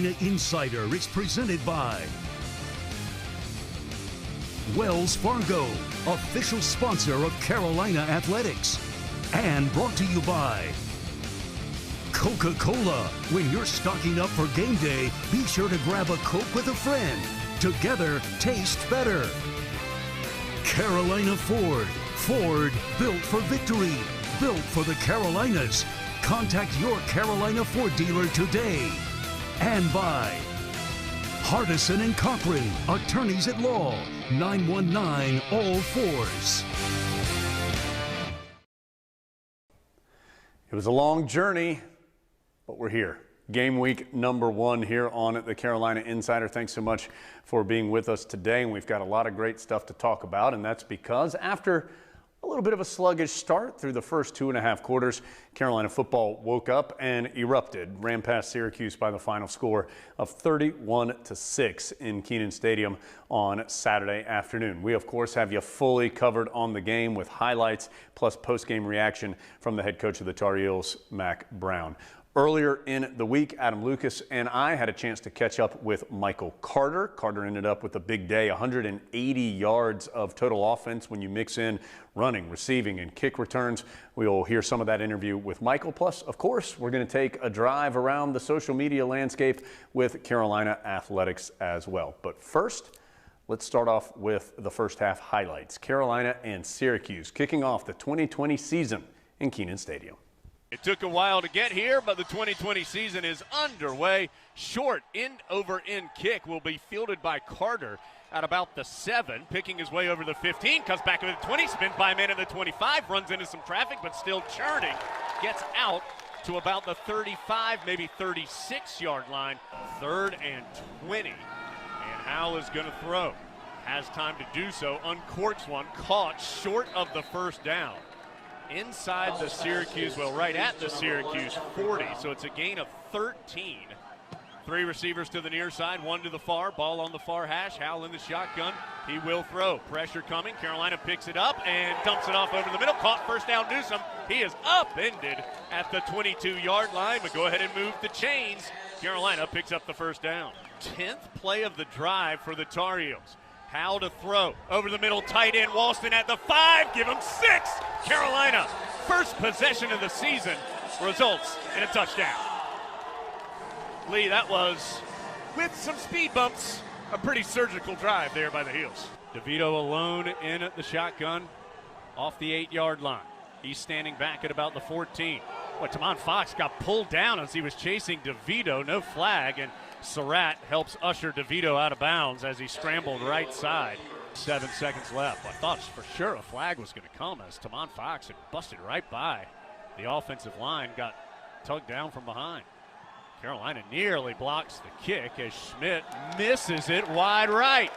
Carolina Insider is presented by Wells Fargo, official sponsor of Carolina Athletics, and brought to you by Coca-Cola. When you're stocking up for game day, be sure to grab a Coke with a friend. Together, taste better. Carolina Ford. Ford, built for victory. Built for the Carolinas. Contact your Carolina Ford dealer today. And by Hardison and Cochran, attorneys at law, 919 all fours. It was a long journey, but we're here. Game week number 1 here on the Carolina Insider. Thanks so much for being with us today. And we've got a lot of great stuff to talk about, and that's because after a little bit of a sluggish start through the first 2.5 quarters, Carolina football woke up and erupted, ran past Syracuse by the final score of 31-6 in Kenan Stadium on Saturday afternoon. We, of course, have you fully covered on the game with highlights plus post-game reaction from the head coach of the Tar Heels, Mack Brown. Earlier in the week, Adam Lucas and I had a chance to catch up with Michael Carter. Carter ended up with a big day, 180 yards of total offense when you mix in running, receiving, and kick returns. We will hear some of that interview with Michael. Plus, of course, we're going to take a drive around the social media landscape with Carolina Athletics as well. But first, let's start off with the first half highlights. Carolina and Syracuse kicking off the 2020 season in Kenan Stadium. It took a while to get here, but the 2020 season is underway. Short end-over-end kick will be fielded by Carter at about the 7, picking his way over the 15, comes back to the 20, spins by a man at the 25, runs into some traffic, but still churning, gets out to about the 35, maybe 36-yard line, 3rd and 20. And Howell is going to throw. Has time to do so, uncorks one, caught short of the first down. Inside the Syracuse, well, right at the Syracuse 40, so it's a gain of 13. 3 receivers to the near side, 1 to the far, ball on the far hash. Howell in the shotgun, he will throw. Pressure coming, Carolina picks it up and dumps it off over the middle. Caught first down Newsome. He is upended at the 22-yard line, but go ahead and move the chains. Carolina picks up the first down. 10th play of the drive for the Tar Heels. Howell to throw. Over the middle, tight end Walston at the 5. Give him 6. Carolina, first possession of the season, results in a touchdown. Lee, that was, with some speed bumps, a pretty surgical drive there by the Heels. DeVito alone in the shotgun off the 8-yard line. He's standing back at about the 14. But Tamon Fox got pulled down as he was chasing DeVito. No flag, and Surratt helps usher DeVito out of bounds as he scrambled right side. 7 seconds left. I thought for sure a flag was going to come as Tamon Fox had busted right by the offensive line, got tugged down from behind. Carolina nearly blocks the kick as Schmidt misses it wide right.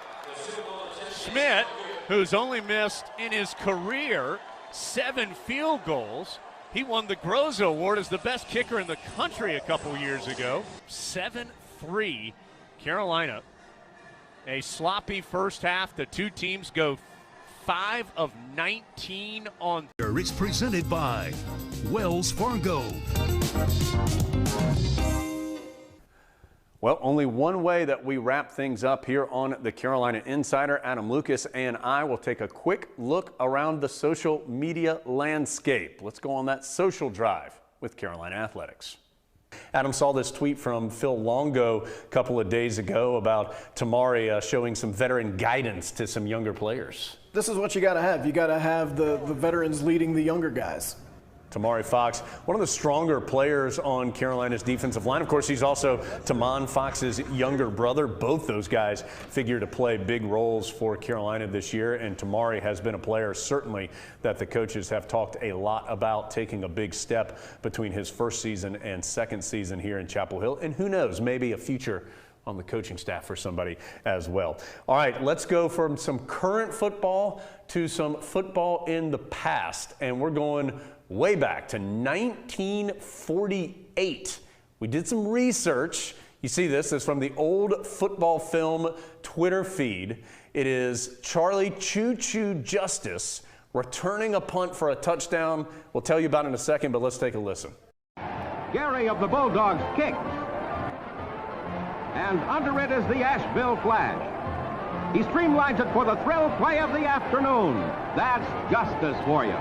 Schmidt, who's only missed in his career 7 field goals. He won the Groza Award as the best kicker in the country a couple years ago. 7-3 Carolina. A sloppy first half. The two teams go 5 of 19 on. It's presented by Wells Fargo. Well, only one way that we wrap things up here on the Carolina Insider. Adam Lucas and I will take a quick look around the social media landscape. Let's go on that social drive with Carolina Athletics. Adam saw this tweet from Phil Longo a couple of days ago about Tamari showing some veteran guidance to some younger players. This is what you got to have. You got to have the veterans leading the younger guys. Tamari Fox, one of the stronger players on Carolina's defensive line. Of course, he's also Tamon Fox's younger brother. Both those guys figure to play big roles for Carolina this year, and Tamari has been a player certainly that the coaches have talked a lot about, taking a big step between his first season and second season here in Chapel Hill, and who knows, maybe a future on the coaching staff for somebody as well. All right, let's go from some current football to some football in the past, and we're going way back to 1948. We did some research. You see this is from the Old Football Film Twitter feed. It is Charlie Choo Choo Justice returning a punt for a touchdown. We'll tell you about it in a second, but let's take a listen. Gary of the Bulldogs kick. and under it is the Asheville Flash. He streamlines it for the thrill play of the afternoon. That's justice for you.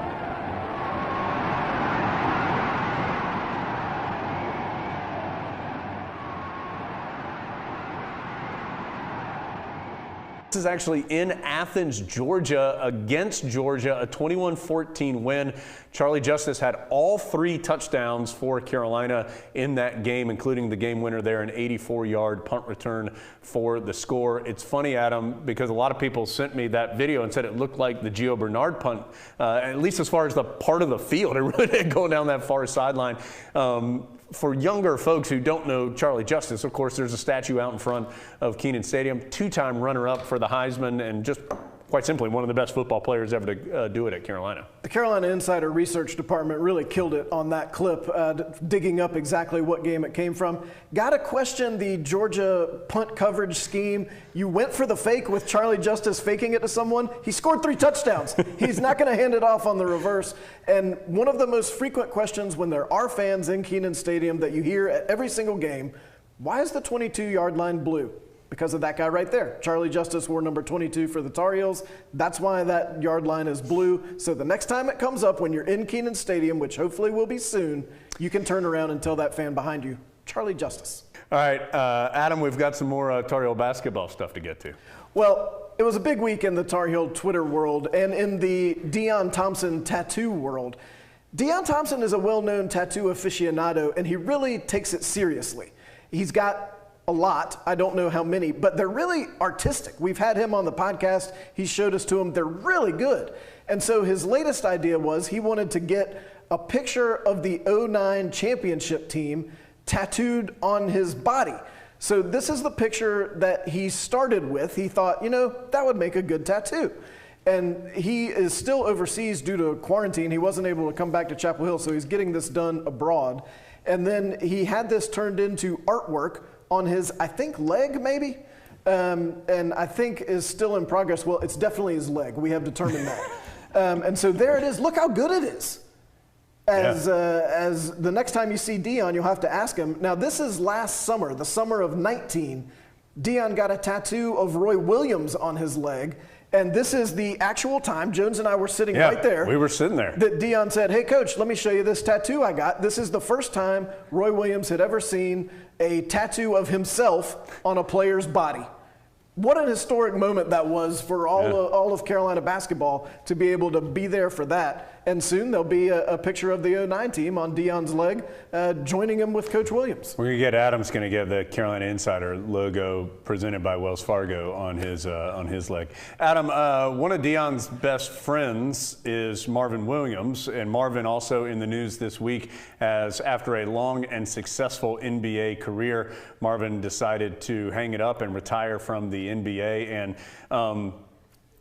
This is actually in Athens, Georgia, against Georgia, a 21-14 win. Charlie Justice had all 3 touchdowns for Carolina in that game, including the game winner there, an 84-yard punt return for the score. It's funny, Adam, because a lot of people sent me that video and said it looked like the Gio Bernard punt, at least as far as the part of the field. It really didn't go down that far sideline. For younger folks who don't know Charlie Justice, of course, there's a statue out in front of Kenan Stadium, 2-time runner-up for the Heisman, and just quite simply one of the best football players ever to do it at Carolina. The Carolina Insider Research Department really killed it on that clip, digging up exactly what game it came from. Got to question the Georgia punt coverage scheme. You went for the fake with Charlie Justice faking it to someone. He scored 3 touchdowns. He's not going to hand it off on the reverse. And one of the most frequent questions when there are fans in Kenan Stadium that you hear at every single game, why is the 22-yard line blue? Because of that guy right there. Charlie Justice wore number 22 for the Tar Heels. That's why that yard line is blue. So the next time it comes up when you're in Kenan Stadium, which hopefully will be soon, you can turn around and tell that fan behind you, Charlie Justice. All right, Adam, we've got some more Tar Heel basketball stuff to get to. Well, it was a big week in the Tar Heel Twitter world and in the Deon Thompson tattoo world. Deon Thompson is a well-known tattoo aficionado, and he really takes it seriously. He's got a lot. I don't know how many, but they're really artistic. We've had him on the podcast. He showed us to them. They're really good. And so his latest idea was he wanted to get a picture of the 2009 championship team tattooed on his body. So this is the picture that he started with. He thought, you know, that would make a good tattoo. And he is still overseas due to quarantine. He wasn't able to come back to Chapel Hill, so he's getting this done abroad. And then he had this turned into artwork on his, I think, leg maybe, and I think is still in progress. Well, it's definitely his leg. We have determined that. And so there it is. Look how good it is. As the next time you see Deon, you'll have to ask him. Now, this is last summer, the summer of 19. Deon got a tattoo of Roy Williams on his leg. And this is the actual time, Jones and I were sitting right there. We were sitting there. That Deon said, hey, Coach, let me show you this tattoo I got. This is the first time Roy Williams had ever seen a tattoo of himself on a player's body. What an historic moment that was for all of Carolina basketball to be able to be there for that. And soon there'll be a picture of the 2009 team on Deon's leg, joining him with Coach Williams. We're going to get Adam's going to get the Carolina Insider logo presented by Wells Fargo on his leg. Adam, one of Deon's best friends is Marvin Williams, and Marvin also in the news this week as after a long and successful NBA career, Marvin decided to hang it up and retire from the NBA, and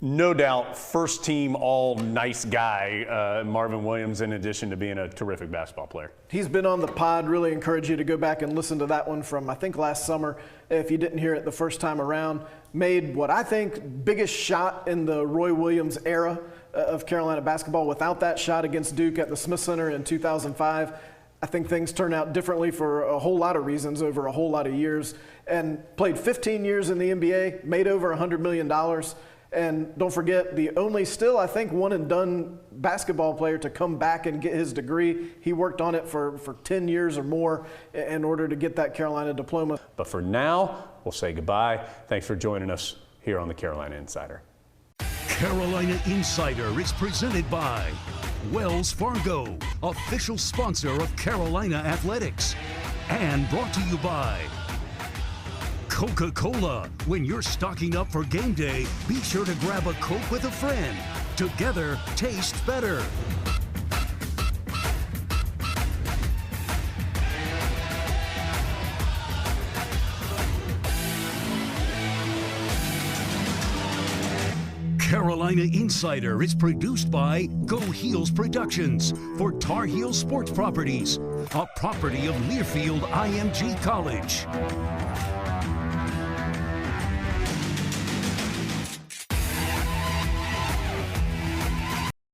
no doubt first team all nice guy, Marvin Williams, in addition to being a terrific basketball player. He's been on the pod. Really encourage you to go back and listen to that one from I think last summer if you didn't hear it the first time around. Made what I think biggest shot in the Roy Williams era of Carolina basketball. Without that shot against Duke at the Smith Center in 2005, I think things turn out differently for a whole lot of reasons over a whole lot of years. And played 15 years in the NBA, made over $100 million. And don't forget, the only still, I think, one-and-done basketball player to come back and get his degree. He worked on it for 10 years or more in order to get that Carolina diploma. But for now, we'll say goodbye. Thanks for joining us here on the Carolina Insider. Carolina Insider is presented by Wells Fargo, official sponsor of Carolina Athletics. And brought to you by Coca-Cola. When you're stocking up for game day, be sure to grab a Coke with a friend. Together, tastes better. Carolina Insider is produced by Go Heels Productions for Tar Heel Sports Properties, a property of Learfield IMG College.